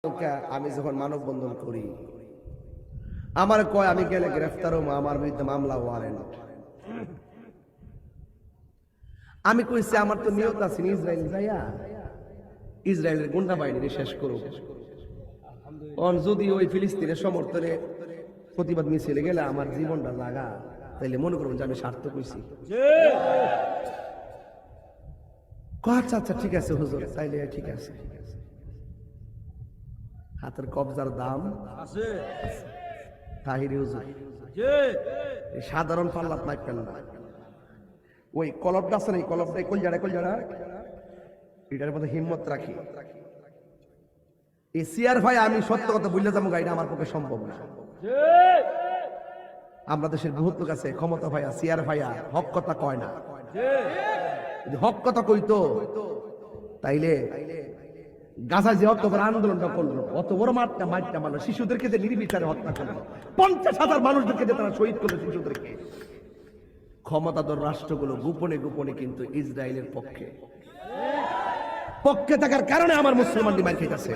আমি যখন মানববন্ধন করি আমার কয় আমি গেলে গ্রেফতার হবো, আমার বিরুদ্ধে মামলা ওয়ারেন্ট। আমি কইছি আমার তো নিয়ত আছে ইসরায়েল যাইয়া ইসরায়েলের গুন্ডা বাহিনী শেষ করব। যদি ওই ফিলিস্তিনের সমর্থনে প্রতিবাদ মিছিলে গেলে আমার জীবনটা লাগা, তাইলে মনে করুন যে আমি সার্থক হইছি। আচ্ছা আচ্ছা ঠিক আছে হুজুর, তাইলে ঠিক আছে। হাতের কবজার দাম আছে তাহিরি হুজুর, সাধারণ পাল্লাত মাইপেন না। ওই কলবটা আছে না, এই কলবটা কলজাড়া এটার মধ্যে হিম্মত রাখি। এই সিয়ার ভাই আমি সত্য কথা বললে যাবো, গাড়িটা আমার পক্ষে সম্ভব না। আমরা দেশের বহুত লোক আছে ক্ষমতা ভাইয়া, সিয়ার ভাইয়া হক কথা কয় না। যদি হক কথা কইতো তাইলে গাজা যে অত বড় আন্দোলনটা করলো, অত বড় মারটা মারলো, শিশুদেরকে যে নির্বিচারে হত্যা করলো, 50,000 মানুষদেরকে যে তারা শহীদ করলো, শিশুদেরকে। ক্ষমতাধর রাষ্ট্রগুলো গোপনে গোপনে কিন্তু ইসরায়েলের পক্ষে থাকার কারণে আমার মুসলমানটি মার খেতেছে।